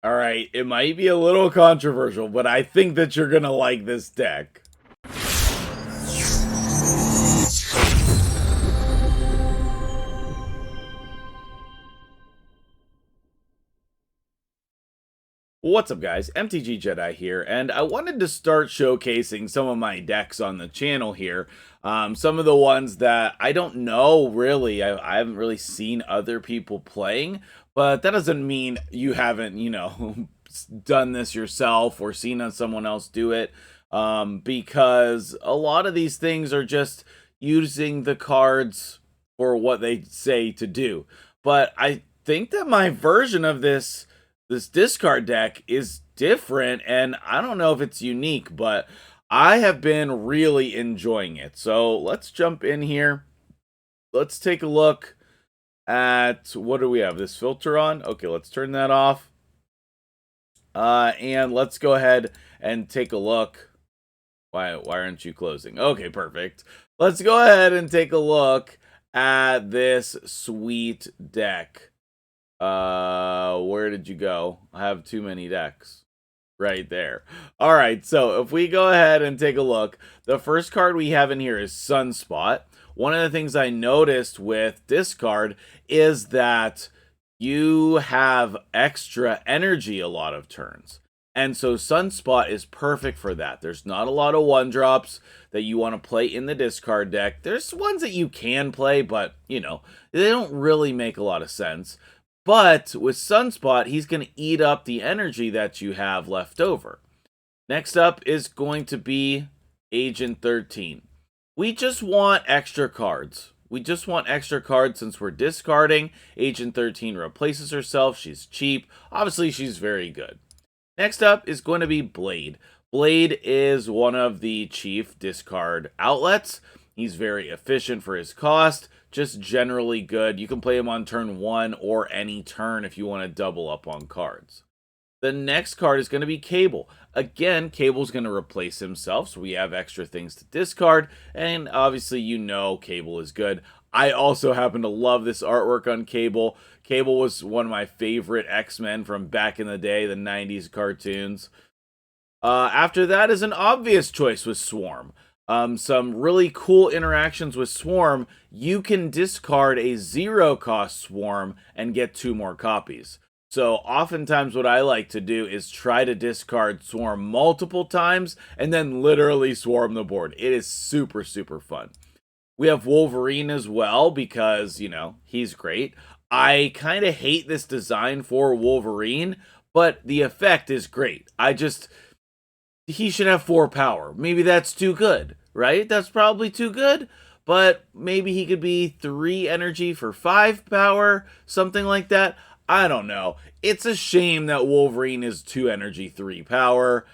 All right, it might be a little controversial, but I think that you're gonna like this deck. What's up, guys? MtgJedi here, and I wanted to start showcasing some of my decks on the channel here. Some of the ones that I don't know, really. I haven't really seen other people playing, but that doesn't mean you haven't, done this yourself or seen someone else do it, because a lot of these things are just using the cards for what they say to do. But I think that my version of this discard deck is different, and I don't know if it's unique, but I have been really enjoying it. So let's jump in here. Let's take a look at, what do we have? This filter on? Okay, let's turn that off. And let's go ahead and take a look. Why aren't you closing? Okay, perfect. Let's go ahead and take a look at this sweet deck. Where did you go? I have too many decks. Right there. All right, so if we go ahead and take a look, the first card we have in here is Sunspot. One of the things I noticed with this card is that you have extra energy a lot of turns. And so Sunspot is perfect for that. There's not a lot of 1-drops that you want to play in the discard deck. There's ones that you can play, but, they don't really make a lot of sense. But with Sunspot, he's going to eat up the energy that you have left over. Next up is going to be Agent 13. We just want extra cards. We just want extra cards since we're discarding. Agent 13 replaces herself. She's cheap. Obviously, she's very good. Next up is going to be Blade. Blade is one of the chief discard outlets. He's very efficient for his cost, just generally good. You can play him on turn 1 or any turn if you want to double up on cards. The next card is going to be Cable. Again, Cable's going to replace himself, so we have extra things to discard, and obviously Cable is good. I also happen to love this artwork on Cable. Cable was one of my favorite X-Men from back in the day, the 90s cartoons. After that is an obvious choice with Swarm. Some really cool interactions with Swarm. You can discard a 0-cost Swarm and get 2 more copies. So oftentimes what I like to do is try to discard Swarm multiple times and then literally swarm the board. It is super, super fun. We have Wolverine as well because, he's great. I kind of hate this design for Wolverine, but the effect is great. He should have 4 power. Maybe that's too good, right? That's probably too good, but maybe he could be 3 energy for 5 power, something like that. I don't know. It's a shame that Wolverine is 2 energy, 3 power.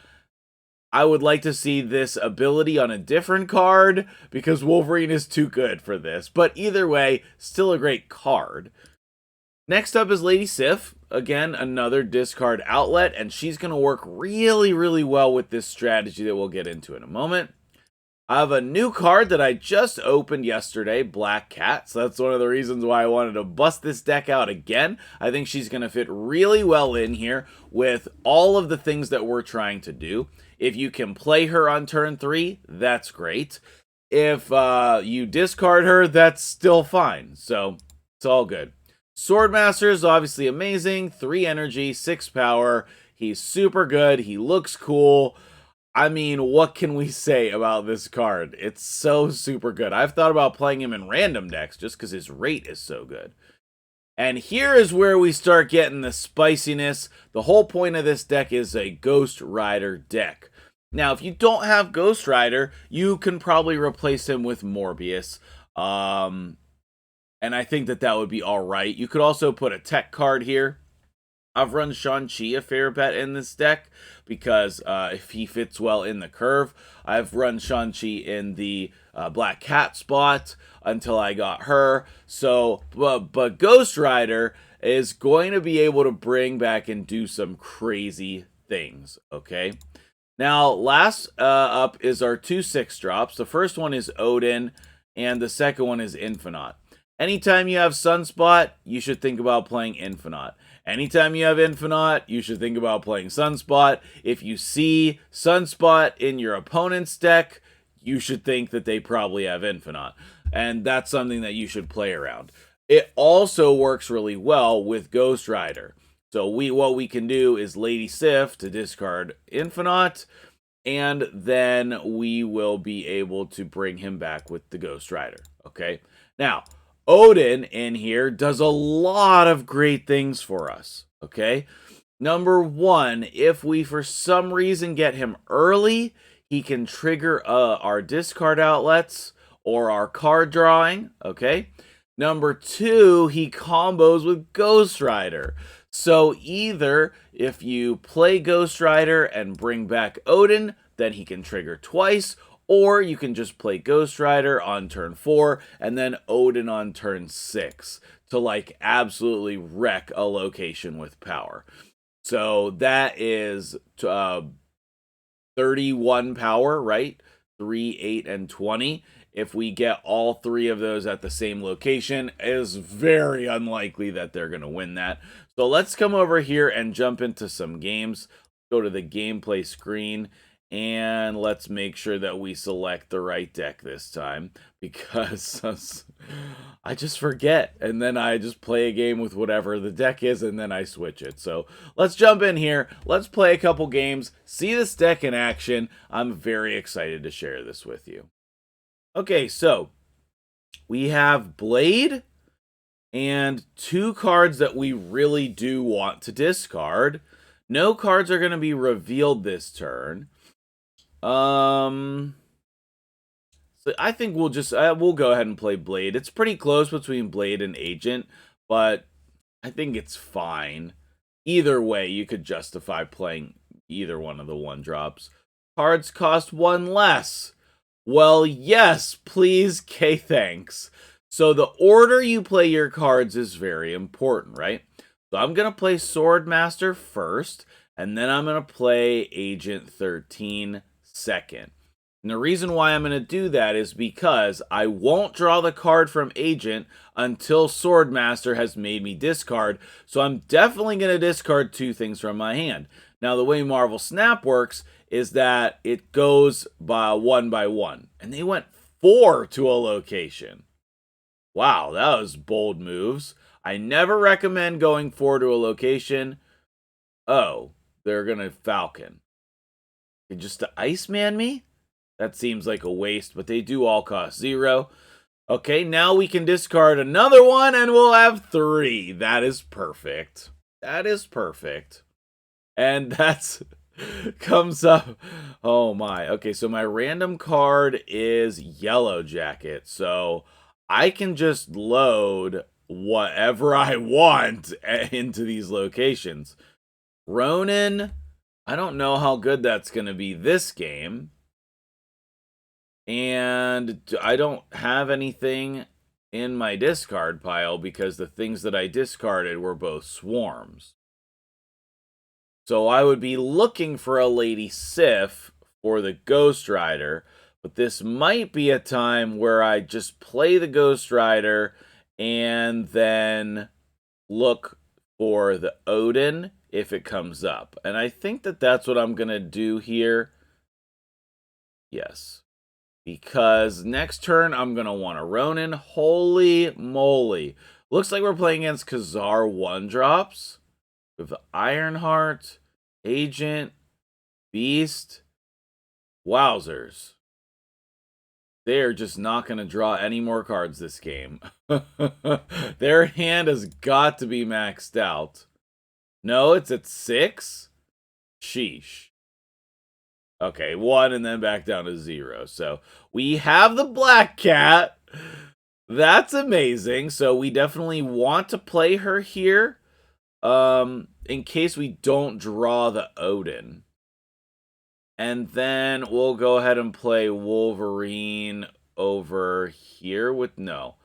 I would like to see this ability on a different card because Wolverine is too good for this. But either way, still a great card. Next up is Lady Sif. Again, another discard outlet, and she's going to work really, really well with this strategy that we'll get into in a moment. I have a new card that I just opened yesterday, Black Cat, so that's one of the reasons why I wanted to bust this deck out again. I think she's going to fit really well in here with all of the things that we're trying to do. If you can play her on turn 3, that's great. If you discard her, that's still fine, so it's all good. Swordmaster is obviously amazing. 3 energy, 6 power. He's super good. He looks cool. I mean, what can we say about this card? It's so super good. I've thought about playing him in random decks just because his rate is so good. And here is where we start getting the spiciness. The whole point of this deck is a Ghost Rider deck. Now, if you don't have Ghost Rider, you can probably replace him with Morbius. And I think that would be alright. You could also put a tech card here. I've run Shang-Chi a fair bit in this deck because if he fits well in the curve. I've run Shang-Chi in the Black Cat spot until I got her. So, but Ghost Rider is going to be able to bring back and do some crazy things, okay? Now, last up is our 2 6-drops. The first one is Odin, and the second one is Infinite. Anytime you have Sunspot, you should think about playing Infinite. Anytime you have Infinite, you should think about playing Sunspot. If you see Sunspot in your opponent's deck, you should think that they probably have Infinite. And that's something that you should play around. It also works really well with Ghost Rider. So what we can do is Lady Sif to discard Infinite, and then we will be able to bring him back with the Ghost Rider. Okay? Now, Odin in here does a lot of great things for us. Okay? Number one, if we for some reason get him early, he can trigger our discard outlets or our card drawing. Okay? Number two, he combos with Ghost Rider. So either if you play Ghost Rider and bring back Odin, then he can trigger twice, or you can just play Ghost Rider on turn 4 and then Odin on turn 6 to like absolutely wreck a location with power. So that is 31 power, right? 3, 8, and 20. If we get all 3 of those at the same location, it is very unlikely that they're going to win that. So let's come over here and jump into some games. Go to the gameplay screen, and let's make sure that we select the right deck this time, because I just forget, and then I just play a game with whatever the deck is, and then I switch it. So let's jump in here. Let's play a couple games, see this deck in action. I'm very excited to share this with you. Okay, so we have Blade and 2 cards that we really do want to discard. No cards are going to be revealed this turn. So I think we'll just we'll go ahead and play Blade. It's pretty close between Blade and Agent, but I think it's fine. Either way, you could justify playing either one of the 1-drops. Cards cost 1 less. Well, yes, please, K, thanks. So the order you play your cards is very important, right? So I'm going to play Swordmaster first, and then I'm going to play Agent 13 second. And the reason why I'm going to do that is because I won't draw the card from Agent until Swordmaster has made me discard. So I'm definitely going to discard 2 things from my hand. Now, the way Marvel Snap works is that it goes by 1 by 1. And they went 4 to a location. Wow, that was bold moves. I never recommend going 4 to a location. Oh, they're going to Falcon. Just to Iceman me? That seems like a waste, but they do all cost 0. Okay, now we can discard another one, and we'll have 3. That is perfect. That is perfect. And that's comes up. Oh my. Okay, so my random card is Yellow Jacket. So I can just load whatever I want into these locations. Ronin, I don't know how good that's going to be this game. And I don't have anything in my discard pile because the things that I discarded were both swarms. So I would be looking for a Lady Sif for the Ghost Rider, but this might be a time where I just play the Ghost Rider and then look for the Odin if it comes up. And I think that that's what I'm going to do here. Yes. Because next turn, I'm going to want a Ronin. Holy moly. Looks like we're playing against Khazar 1-drops. With Ironheart, Agent, Beast. Wowzers. They're just not going to draw any more cards this game. Their hand has got to be maxed out. No, it's at 6? Sheesh. Okay, 1 and then back down to 0. So we have the Black Cat. That's amazing. So we definitely want to play her here. In case we don't draw the Odin. And then we'll go ahead and play Wolverine over here with no.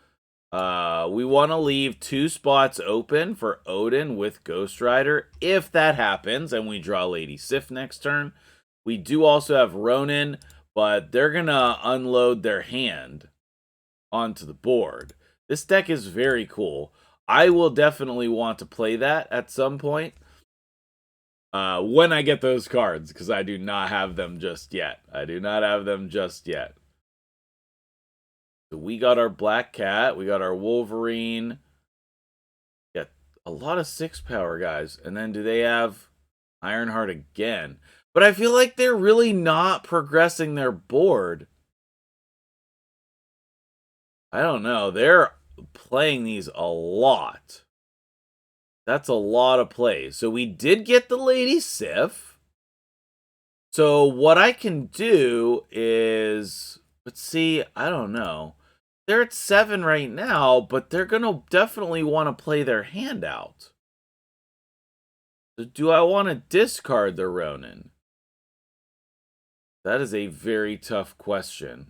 We want to leave 2 spots open for Odin with Ghost Rider. If that happens and we draw Lady Sif next turn. We do also have Ronin, but they're going to unload their hand onto the board. This deck is very cool. I will definitely want to play that at some point. When I get those cards, because I do not have them just yet. I do not have them just yet. So we got our Black Cat. We got our Wolverine. Got a lot of 6-power guys. And then do they have Ironheart again? But I feel like they're really not progressing their board. I don't know. They're playing these a lot. That's a lot of plays. So we did get the Lady Sif. So what I can do is, let's see, I don't know. They're at 7 right now, but they're going to definitely want to play their hand out. So do I want to discard the Ronin? That is a very tough question.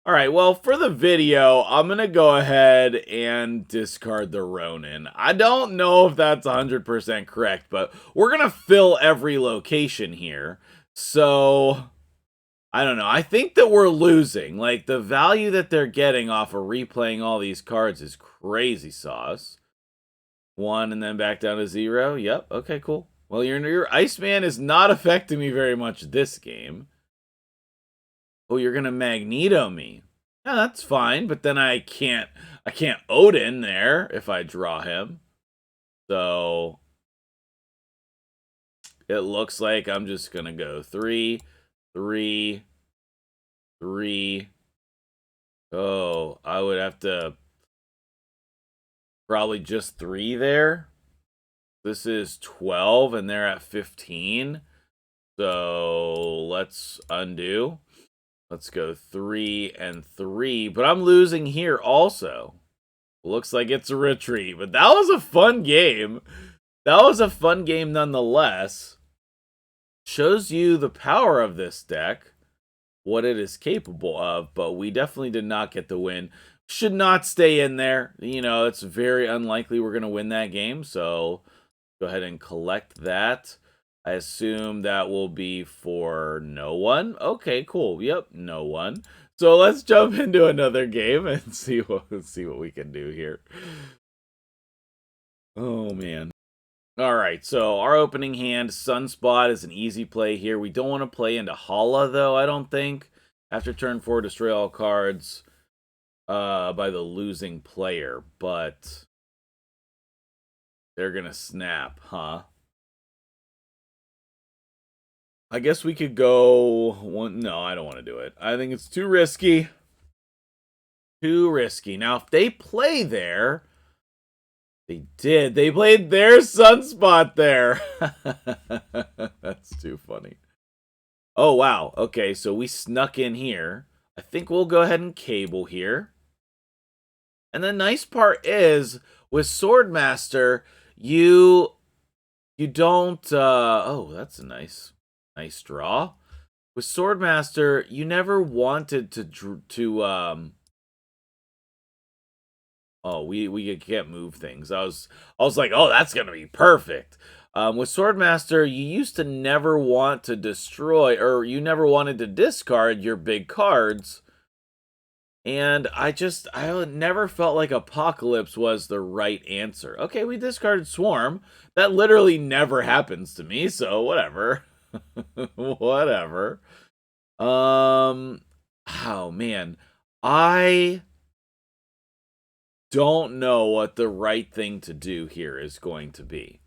All right, well, for the video, I'm going to go ahead and discard the Ronin. I don't know if that's 100% correct, but we're going to fill every location here. So, I don't know. I think that we're losing. Like, the value that they're getting off of replaying all these cards is crazy sauce. 1 and then back down to 0. Yep, okay, cool. Well, your Iceman is not affecting me very much this game. Oh, you're gonna Magneto me. Yeah, that's fine, but then I can't Odin there if I draw him. So it looks like I'm just gonna go 3, 3, 3. Oh, I would have to probably just 3 there. This is 12 and they're at 15. So let's undo. Let's go 3 and 3, but I'm losing here also. Looks like it's a retreat, but that was a fun game. That was a fun game nonetheless. Shows you the power of this deck, what it is capable of, but we definitely did not get the win. Should not stay in there. You know, it's very unlikely we're going to win that game, so go ahead and collect that. I assume that will be for no one. Okay, cool. Yep, no one. So let's jump into another game and see what we can do here. Oh man. All right, so our opening hand, Sunspot, is an easy play here. We don't want to play into Hala though, I don't think. After turn 4, destroy all cards by the losing player, but they're gonna snap, huh? I guess we could go one. No, I don't want to do it. I think it's too risky. Too risky. Now, if they play there, they did. They played their Sunspot there. That's too funny. Oh, wow. Okay, so we snuck in here. I think we'll go ahead and cable here. And the nice part is, with Swordmaster, you don't... oh, that's a nice draw. With Swordmaster, you never wanted to oh, we can't move things. I was like, oh, that's gonna be perfect. With Swordmaster, you used to never want to destroy, or you never wanted to discard your big cards. And I never felt like Apocalypse was the right answer. Okay, we discarded Swarm. That literally never happens to me, so whatever. Whatever. Oh man. I don't know what the right thing to do here is going to be.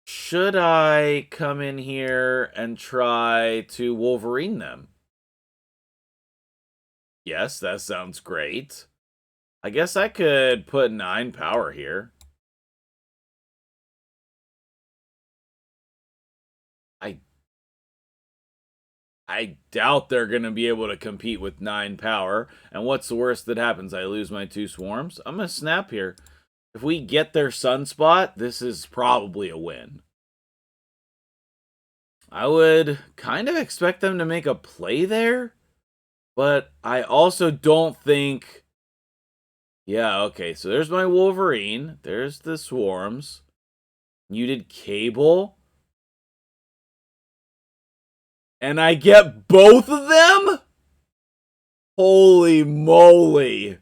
Should I come in here and try to Wolverine them? Yes, that sounds great. I guess I could put 9 power here. I doubt they're going to be able to compete with 9 power. And what's the worst that happens? I lose my 2 swarms? I'm going to snap here. If we get their Sunspot, this is probably a win. I would kind of expect them to make a play there. But I also don't think... Yeah, okay, so there's my Wolverine. There's the swarms. You did Cable. And I get both of them? Holy moly.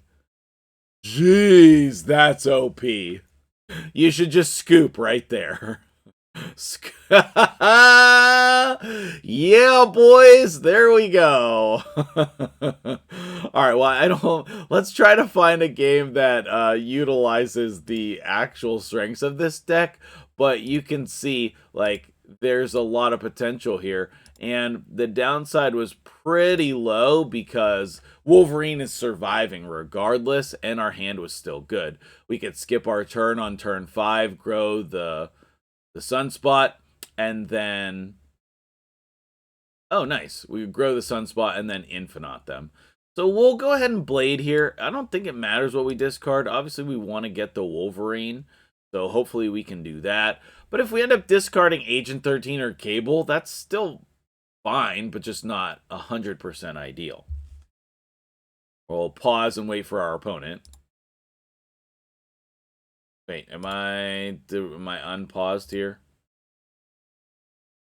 Jeez, that's OP. You should just scoop right there. Yeah, boys, there we go. All right, well, I don't. Let's try to find a game that utilizes the actual strengths of this deck, but you can see, like, there's a lot of potential here. And the downside was pretty low because Wolverine is surviving regardless, and our hand was still good. We could skip our turn on turn 5, grow the Sunspot, and then... Oh, nice. We grow the Sunspot and then Infinite them. So we'll go ahead and Blade here. I don't think it matters what we discard. Obviously, we want to get the Wolverine, so hopefully we can do that. But if we end up discarding Agent 13 or Cable, that's still fine, but just not 100% ideal. We'll pause and wait for our opponent. Wait, am I unpaused here?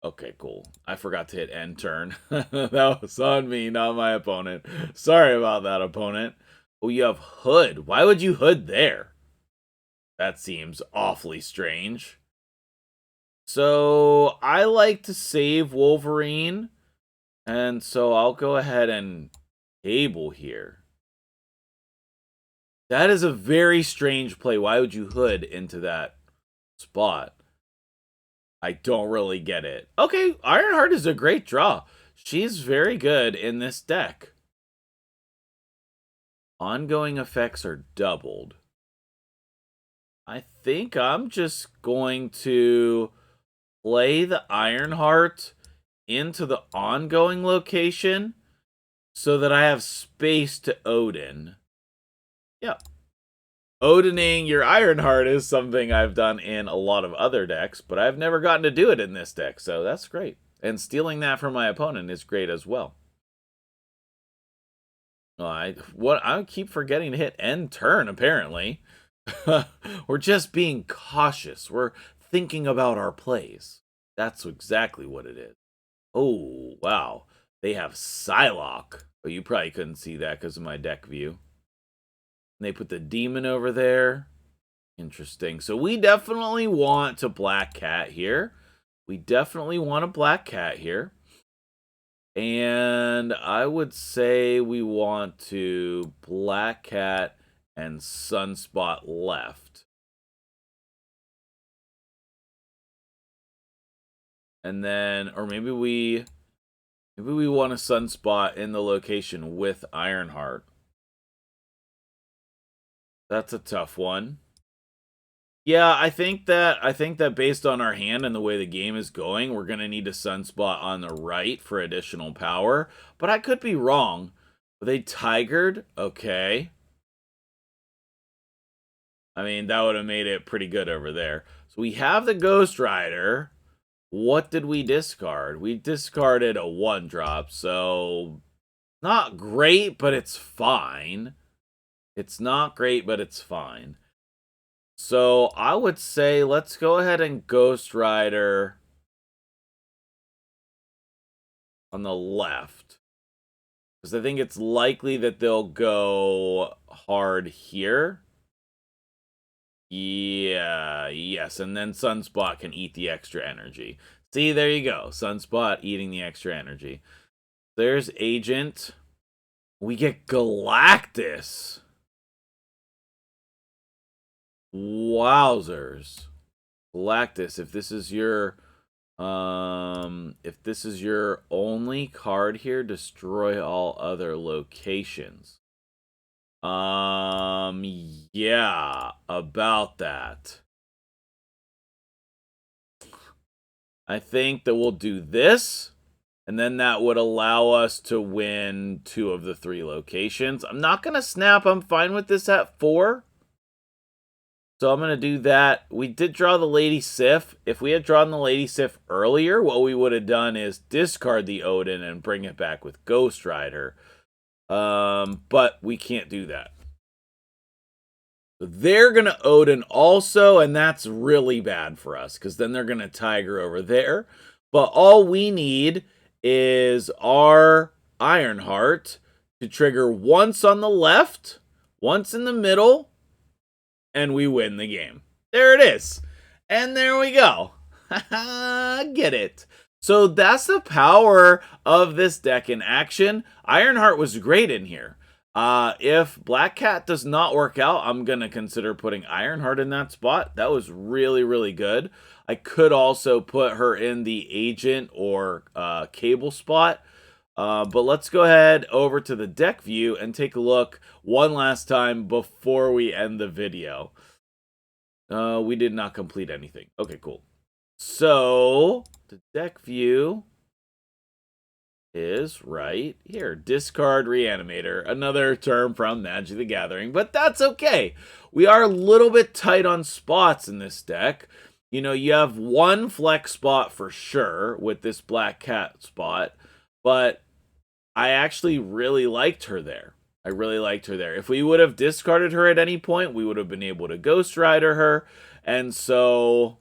Okay, cool. I forgot to hit end turn. That was on me, not my opponent. Sorry about that, opponent. Oh, you have Hood. Why would you Hood there? That seems awfully strange. So, I like to save Wolverine. And so, I'll go ahead and Cable here. That is a very strange play. Why would you Hood into that spot? I don't really get it. Okay, Ironheart is a great draw. She's very good in this deck. Ongoing effects are doubled. I think I'm just going to play the Ironheart into the ongoing location so that I have space to Odin. Yeah. Odining your Ironheart is something I've done in a lot of other decks, but I've never gotten to do it in this deck, so that's great. And stealing that from my opponent is great as well. I keep forgetting to hit end turn, apparently. We're just being cautious. We're thinking about our plays. That's exactly what it is. Oh, wow. They have Psylocke. Oh, you probably couldn't see that because of my deck view. And they put the demon over there. Interesting. So we definitely want to Black Cat here. We definitely want a Black Cat here. And I would say we want to Black Cat and Sunspot left. And then, or maybe we want a Sunspot in the location with Ironheart. That's a tough one. Yeah, I think that based on our hand and the way the game is going, we're gonna need a Sunspot on the right for additional power. But I could be wrong. Were they Tigered? Okay. I mean, that would have made it pretty good over there. So we have the Ghost Rider. What did we discard? We discarded a 1-drop, so not great, but it's fine. It's not great, but it's fine. So I would say let's go ahead and Ghost Rider on the left. Because I think it's likely that they'll go hard here. Yeah, yes, and then Sunspot can eat the extra energy. See, there you go. Sunspot eating the extra energy. There's Agent. We get Galactus. Wowzers. Galactus, if this is your only card here, destroy all other locations. Yeah, about that. I think that we'll do this, and then that would allow us to win 2 of the 3 locations. I'm not going to snap. I'm fine with this at 4. So I'm going to do that. We did draw the Lady Sif. If we had drawn the Lady Sif earlier, what we would have done is discard the Odin and bring it back with Ghost Rider. But we can't do that. So they're going to Odin also, and that's really bad for us, because then they're going to Tiger over there. But all we need is our Ironheart to trigger once on the left, once in the middle, and we win the game. There it is. And there we go. Get it. So that's the power of this deck in action. Ironheart was great in here. If Black Cat does not work out, I'm going to consider putting Ironheart in that spot. That was really, really good. I could also put her in the Agent or Cable spot. But let's go ahead over to the deck view and take a look one last time before we end the video. We did not complete anything. Okay, cool. So the deck view is right here. Discard Reanimator, another term from Magic the Gathering, but that's okay. We are a little bit tight on spots in this deck. You know, you have one flex spot for sure with this Black Cat spot, but I actually really liked her there. I really liked her there. If we would have discarded her at any point, we would have been able to Ghost Rider her. And so,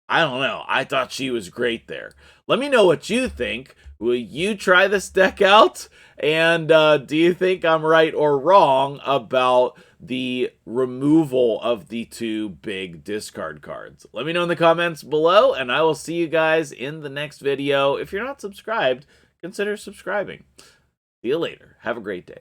I don't know. I thought she was great there. Let me know what you think. Will you try this deck out? And do you think I'm right or wrong about the removal of the two big discard cards? Let me know in the comments below, and I will see you guys in the next video. If you're not subscribed, consider subscribing. See you later. Have a great day.